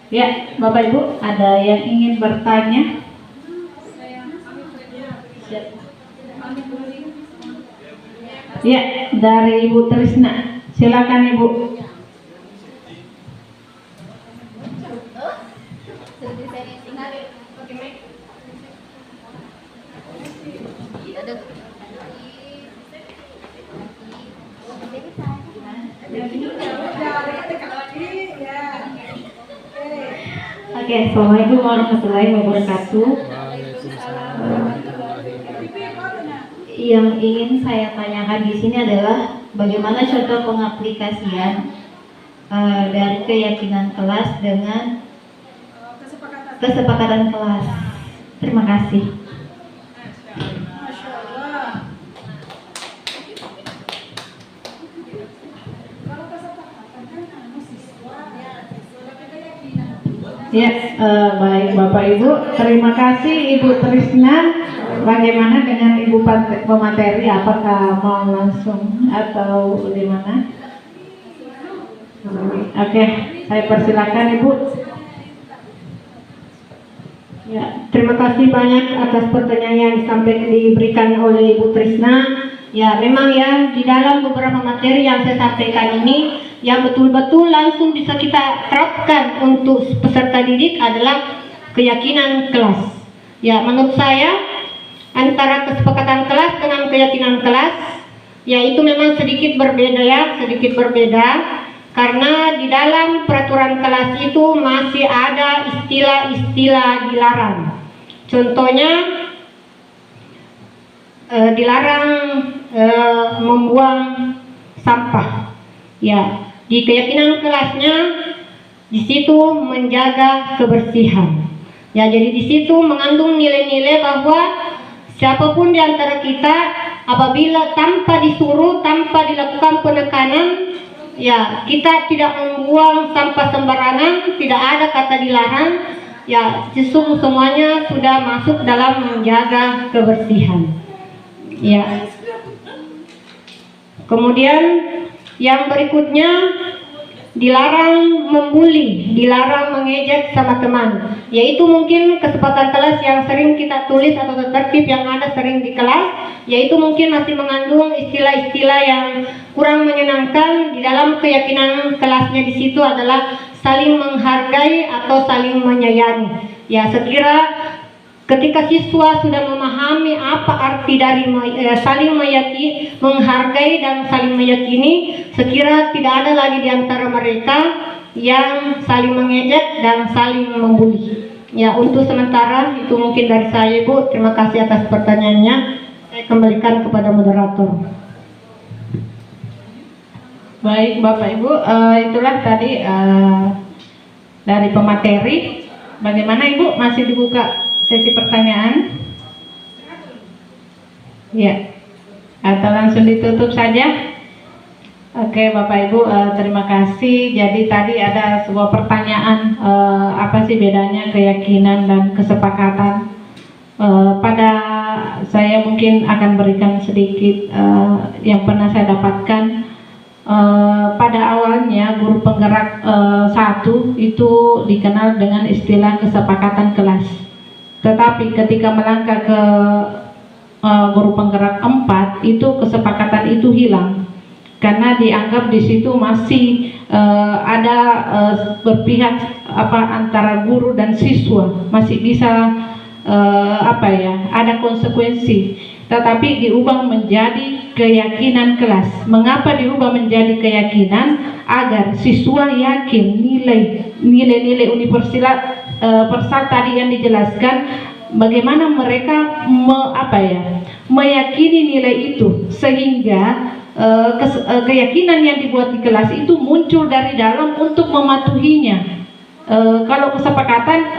Ya, Bapak Ibu, ada yang ingin bertanya? Ya, dari Ibu Trisna. Silakan Ibu. Oke, Assalamualaikum warahmatullahi wabarakatuh. Yang ingin saya tanyakan di sini adalah bagaimana contoh pengaplikasian dari keyakinan kelas dengan kesepakatan kelas. Terima kasih. Ya, baik Bapak Ibu, terima kasih Ibu Trisna. Bagaimana dengan Ibu pemateri? Apakah mau langsung atau di mana? Oke, saya persilakan Ibu. Ya, terima kasih banyak atas pertanyaan yang diberikan oleh Ibu Trisna. Ya, memang ya di dalam beberapa materi yang saya sampaikan ini, yang betul-betul langsung bisa kita terapkan untuk peserta didik adalah keyakinan kelas. Ya, menurut saya antara kesepakatan kelas dengan keyakinan kelas, ya itu memang sedikit berbeda ya, sedikit berbeda. Karena di dalam peraturan kelas itu masih ada istilah-istilah dilarang. Contohnya dilarang membuang sampah. Ya, di keyakinan kelasnya di situ menjaga kebersihan. Ya, jadi di situ mengandung nilai-nilai bahwa siapapun di antara kita apabila tanpa disuruh, tanpa dilakukan penekanan, ya kita tidak membuang sampah sembarangan, tidak ada kata dilarang. Ya, justru semuanya sudah masuk dalam menjaga kebersihan. Ya. Kemudian yang berikutnya dilarang membuli, dilarang mengejek sama teman. Yaitu mungkin kesempatan kelas yang sering kita tulis atau tertib yang ada sering di kelas, yaitu mungkin masih mengandung istilah-istilah yang kurang menyenangkan. Di dalam keyakinan kelasnya di situ adalah saling menghargai atau saling menyayangi. Ya, sekira ketika siswa sudah memahami apa arti dari saling meyakini, menghargai dan saling meyakini, sekira tidak ada lagi di antara mereka yang saling mengejek dan saling membuli. Ya, untuk sementara itu mungkin dari saya, Ibu. Terima kasih atas pertanyaannya. Saya kembalikan kepada moderator. Baik Bapak Ibu, itulah tadi dari pemateri. Bagaimana Ibu, masih dibuka sesi pertanyaan? Ya, atau langsung ditutup saja? Oke Bapak Ibu, terima kasih. Jadi tadi ada sebuah pertanyaan, apa sih bedanya keyakinan dan kesepakatan? Pada saya mungkin akan berikan sedikit yang pernah saya dapatkan. pada awalnya guru penggerak 1 itu dikenal dengan istilah kesepakatan kelas. Tetapi ketika melangkah ke guru penggerak 4 itu kesepakatan itu hilang karena dianggap di situ masih ada berpihak antara guru dan siswa, masih bisa ada konsekuensi. Tetapi diubah menjadi keyakinan kelas. Mengapa diubah menjadi keyakinan? Agar siswa yakin nilai-nilai universal tadi yang dijelaskan, bagaimana mereka meyakini nilai itu, sehingga keyakinan yang dibuat di kelas itu muncul dari dalam untuk mematuhinya. Kalau kesepakatan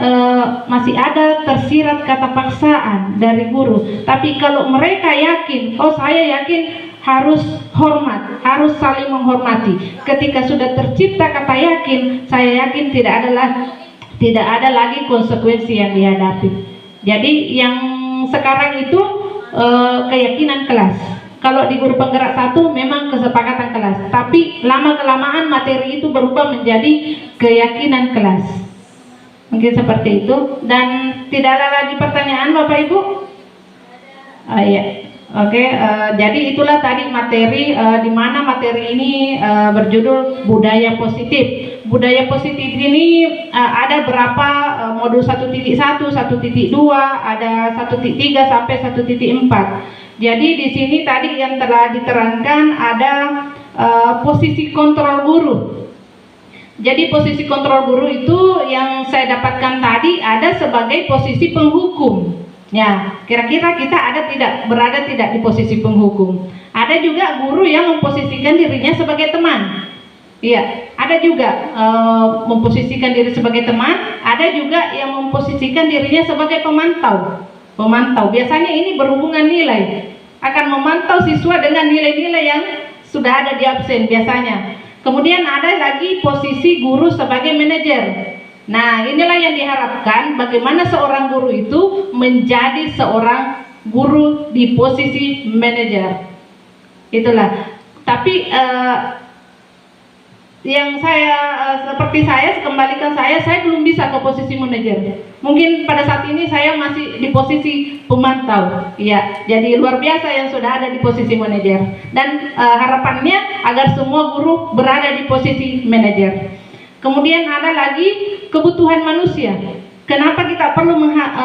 masih ada tersirat kata paksaan dari guru. Tapi kalau mereka yakin, saya yakin, harus hormat, harus saling menghormati. Ketika sudah tercipta kata yakin, saya yakin tidak ada lagi konsekuensi yang dihadapi. Jadi yang sekarang itu keyakinan kelas. Kalau di guru penggerak 1 memang kesepakatan kelas, tapi lama-kelamaan materi itu berubah menjadi keyakinan kelas. Mungkin seperti itu. Dan tidak ada lagi pertanyaan Bapak Ibu? Iya. Oke, jadi itulah tadi materi, di mana materi ini berjudul budaya positif. Budaya positif ini ada berapa modul 1.1, 1.2, ada 1.3 sampai 1.4. Jadi di sini tadi yang telah diterangkan ada posisi kontrol guru. Jadi posisi kontrol guru itu yang saya dapatkan tadi ada sebagai posisi penghukum. Ya, kira-kira kita berada tidak di posisi penghukum. Ada juga guru yang memposisikan dirinya sebagai teman. Iya, ada juga memposisikan diri sebagai teman, ada juga yang memposisikan dirinya sebagai pemantau. Biasanya ini berhubungan nilai, akan memantau siswa dengan nilai-nilai yang sudah ada di absen biasanya. Kemudian ada lagi posisi guru sebagai manajer. Nah, inilah yang diharapkan, bagaimana seorang guru itu menjadi seorang guru di posisi manajer. Itulah. Tapi yang seperti saya belum bisa ke posisi manajer. Mungkin pada saat ini saya masih di posisi pemantau. Ya, jadi luar biasa yang sudah ada di posisi manajer. Dan harapannya agar semua guru berada di posisi manajer. Kemudian ada lagi kebutuhan manusia. Kenapa kita perlu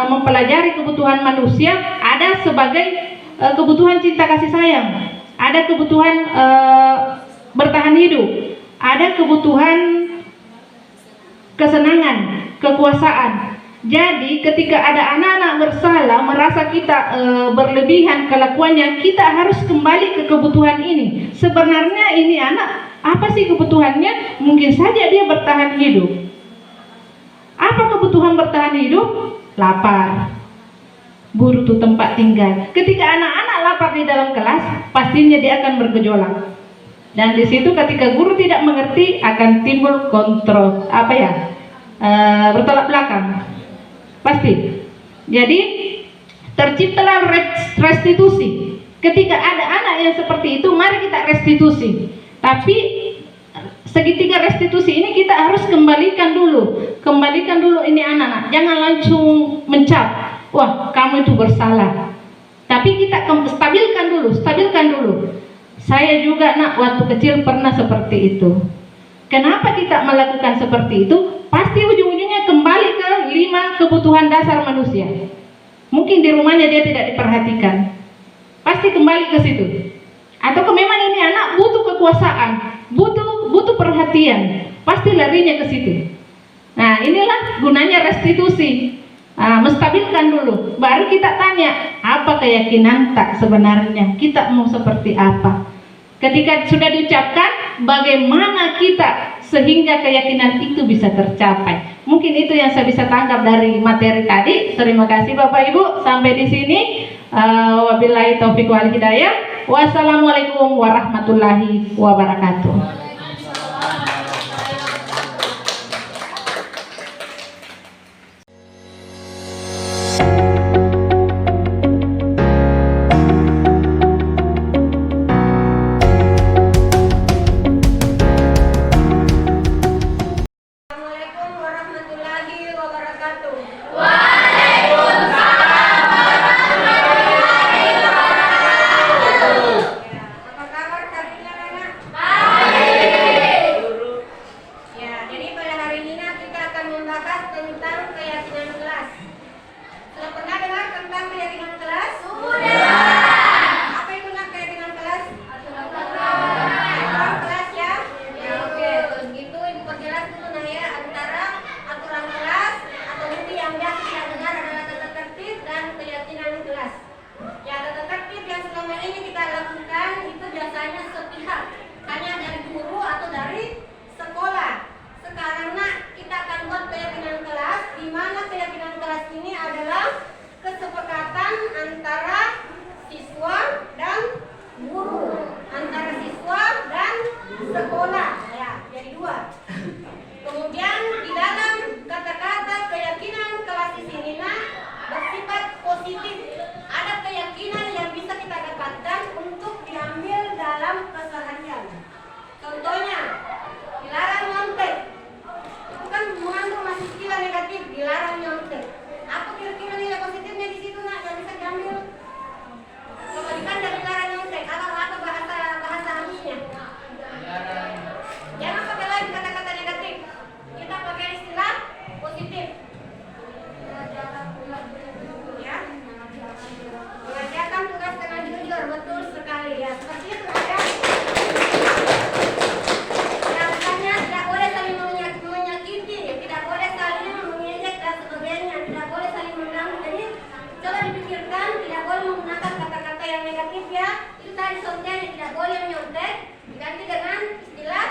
mempelajari kebutuhan manusia? Ada sebagai kebutuhan cinta kasih sayang, ada kebutuhan bertahan hidup, ada kebutuhan kesenangan, kekuasaan. Jadi ketika ada anak-anak bersalah, merasa kita berlebihan kelakuannya, kita harus kembali ke kebutuhan ini. Sebenarnya ini anak, apa sih kebutuhannya? Mungkin saja dia bertahan hidup. Apa kebutuhan bertahan hidup? Lapar, butuh tempat tinggal. Ketika anak-anak lapar di dalam kelas, pastinya dia akan bergejolak. Dan di situ ketika guru tidak mengerti, akan timbul kontrol, bertolak belakang. Pasti. Jadi terciptalah restitusi. Ketika ada anak yang seperti itu, mari kita restitusi. Tapi segitiga restitusi ini kita harus kembalikan dulu ini anak-anak. Jangan langsung mencap, wah kamu itu bersalah. Tapi kita stabilkan dulu. Saya juga waktu kecil pernah seperti itu. Kenapa kita melakukan seperti itu? Pasti ujung-ujungnya kembali ke 5 kebutuhan dasar manusia. Mungkin di rumahnya dia tidak diperhatikan, pasti kembali ke situ. Atau memang ini anak butuh kekuasaan, butuh perhatian, pasti larinya ke situ. Nah, inilah gunanya restitusi. Menstabilkan dulu, baru kita tanya, apa keyakinan tak sebenarnya? Kita mau seperti apa? Ketika sudah diucapkan, bagaimana kita sehingga keyakinan itu bisa tercapai? Mungkin itu yang saya bisa tangkap dari materi tadi. Terima kasih Bapak Ibu. Sampai di sini. Wabillahi taufiq wal hidayah. Wassalamualaikum warahmatullahi wabarakatuh. sekolah, ya, jadi 2. Kemudian di dalam kata-kata keyakinan kelas di sini bersifat positif. Ada keyakinan yang bisa kita dapatkan untuk diambil dalam keseharian. Contohnya, dilarang nyontek. Itu kan mengandung masih istilah negatif, dilarang nyontek. Apa kira-kira nilai positifnya di situ yang bisa diambil? Coba dikandang dilarang nyontek. Apa bahasa halusnya? Jangan pakai lagi kata-kata negatif. Kita pakai istilah positif. Ya. Mengerjakan tugas dengan jujur, betul sekali ya. Seperti itu ya. Ya, misalnya tidak boleh saling menyakiti, tidak boleh saling mengejek dan sebagainya, tidak boleh saling mengganggu. Jadi coba dipikirkan, tidak boleh menggunakan kata-kata yang negatif ya. Itu tadi contohnya, tidak boleh menyontek, diganti dengan istilah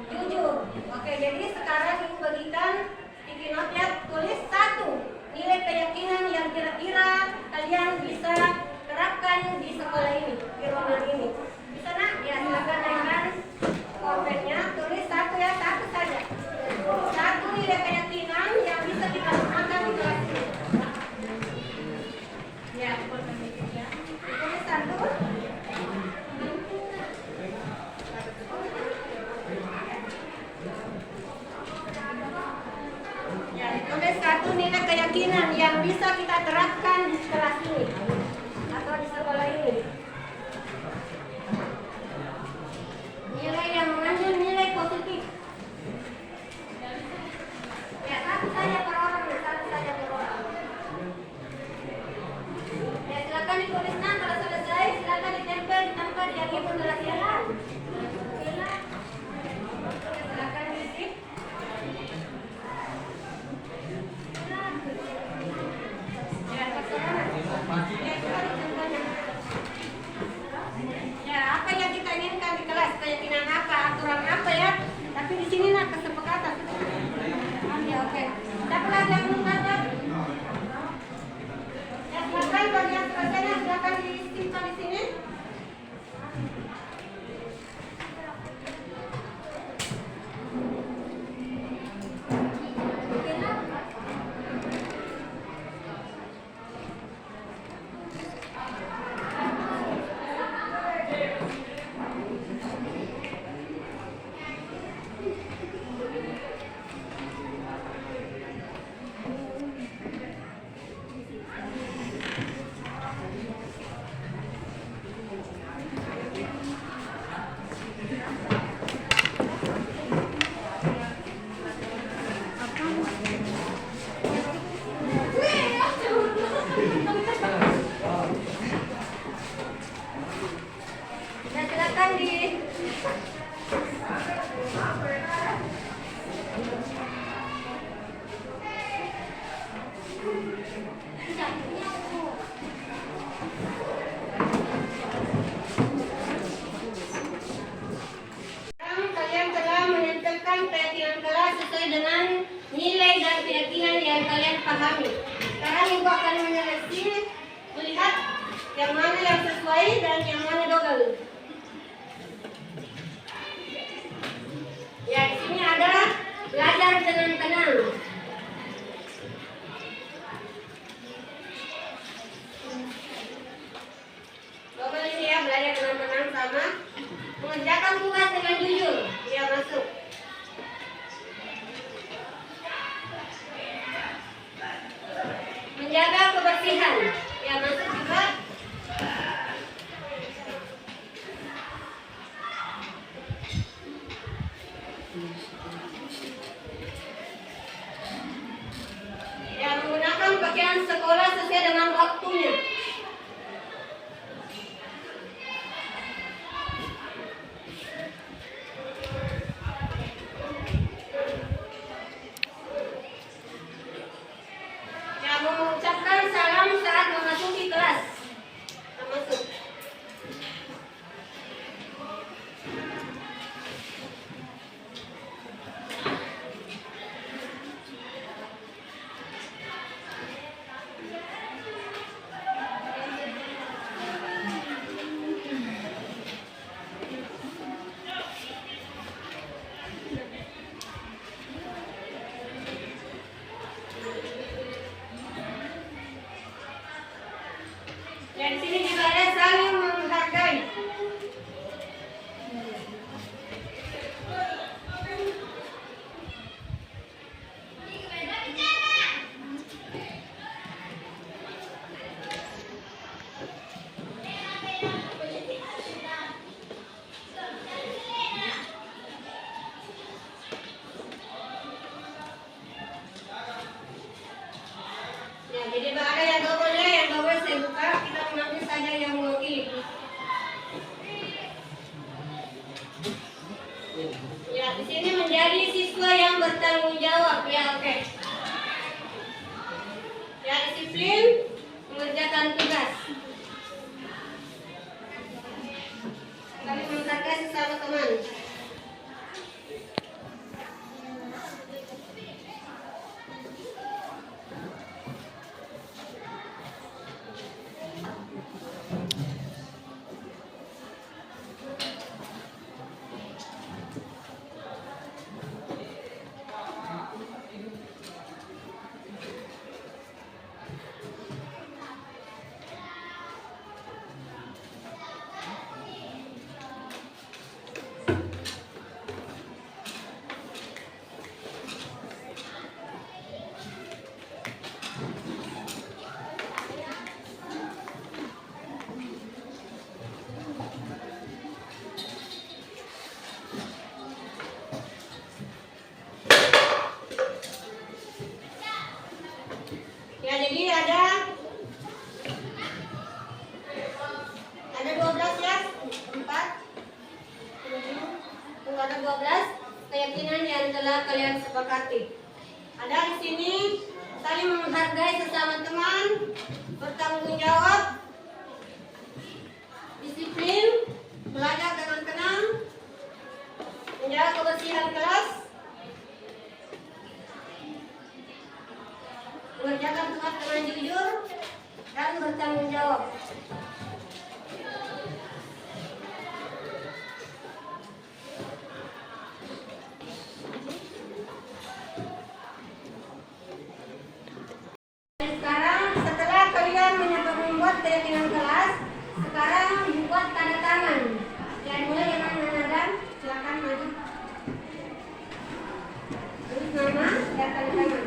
jujur. Oke, jadi sekarang ibu bagikan sticky note ya, tulis 1 nilai keyakinan yang kira-kira kalian bisa terapkan di sekolah ini, di ruangan ini. Bisa nak? Ya, silakan naikkan pulpennya, tulis 1 ya, 1 saja. 1 nilai keyakinan yang bisa kita gunakan di kelas ini. Ya, pulpen ya. Tulis 1. Ya, ditulis 1 nilai keyakinan yang bisa kita terapkan di kelas ini atau di sekolah ini. Nilai yang mengandung nilai positif. Ya, 1 saja per orang, 1 saja per orang. Ya, silakan ditulis nah, kalau selesai silakan ditempel di tempat yang ibu telah siapkan. Silakan diisi. Ya, apa yang kita inginkan di kelas, keyakinan apa, aturan apa ya? Tapi di sini nak kesepakatan. Ya, oke. Siapa lagi yang belum dapat? Ya, silakan bagian selesainya silakan disimpan di sini. Ya, silakan di kalian telah menentukan keyakinan kelas sesuai dengan nilai dan keyakinan yang kalian pahami. Sekarang ibu akan menyeleksi, melihat yang mana yang sesuai dan yang mana double. Ya, di sini ada belajar dengan tenang. Double ini ya, belajar dengan tenang sama mengerjakan tugas dengan jujur. Ya, masuk. Menjaga kebersihan. Ya, masuk juga. Ya, di sini menjadi siswa yang bertanggung jawab. Ya, oke. Ya, disiplin mengerjakan tugas. Saling menghargai sesama teman. Ya, jadi ada 12 ya, 4, 7, ada 12 keyakinan yang telah kalian sepakati. Ada di sini saling menghargai sesama teman, bertanggung jawab, disiplin, belajar dengan tenang, menjaga kebersihan kelas, mengerjakan tugas dengan jujur, dan bertanggung jawab. Sekarang setelah kalian membuat keyakinan kelas, sekarang buat tanda tangan. Yang mulai dengan menandakan, silakan maju. Tulis nama dan tanda tangan.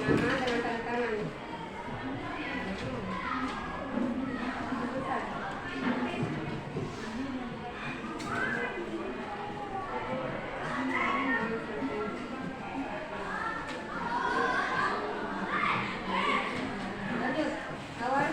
Nama dengan tanda tangan. Lanjut, kawan.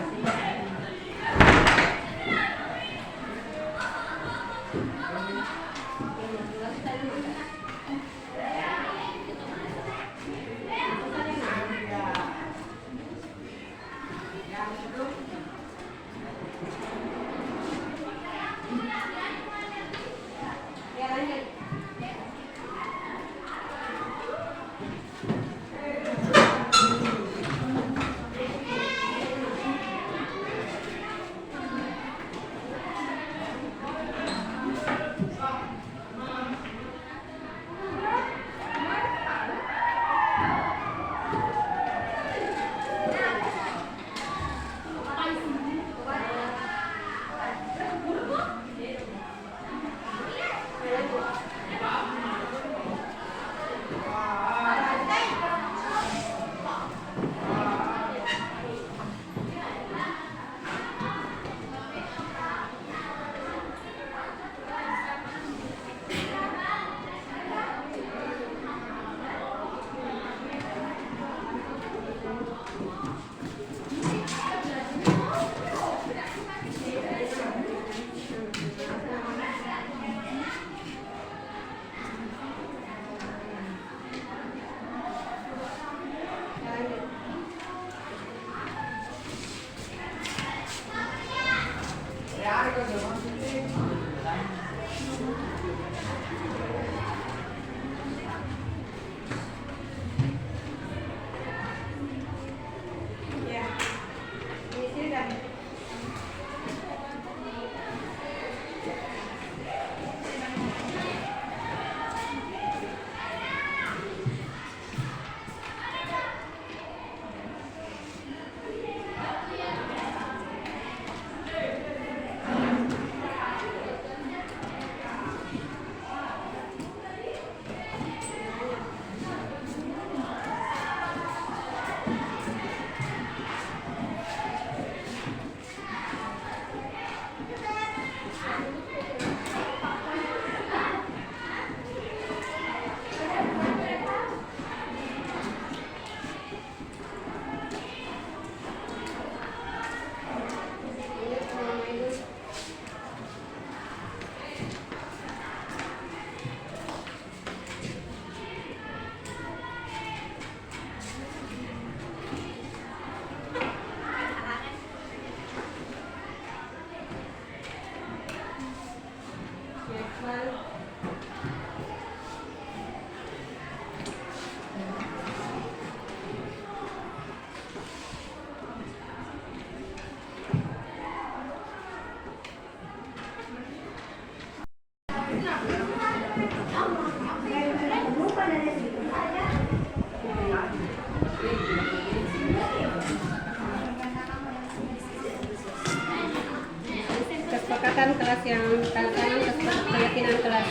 Kesepakatan kelas yang tanda tangan keyakinan kelas.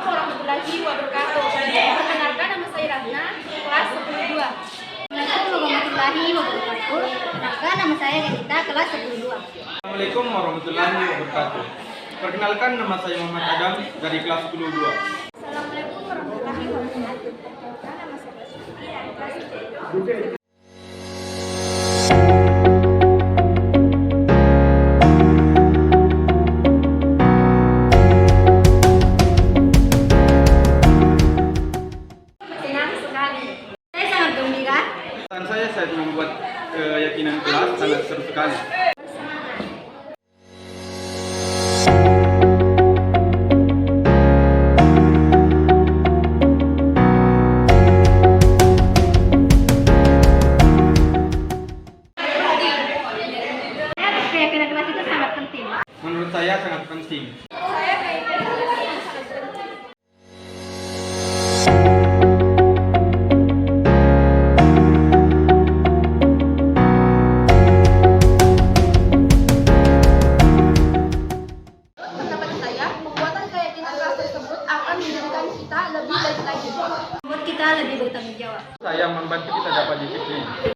Warahmatullahi wabarakatuh. Perkenalkan, nama saya Ratna, kelas 12. Assalamualaikum warahmatullahi wabarakatuh. Perkenalkan, nama saya Renita, kelas 12. Assalamualaikum warahmatullahi wabarakatuh. Perkenalkan, nama saya Muhammad Adam dari kelas 12. Assalamualaikum warahmatullahi wabarakatuh. Perkenalkan, nama saya Basuki dari kelas 12. Senang sekali. Saya sangat gembira. Pesan saya saat membuat keyakinan kelas sangat seru sekali. Keyakinan kelas itu sangat penting. Menurut saya sangat penting. Saya keyakinan kelas itu sangat penting. Pendapat saya, pembuatan keyakinan kelas tersebut akan menjadikan kita lebih baik lagi. Membuat kita lebih bertanggung jawab. Saya membantu kita dapat disiplin.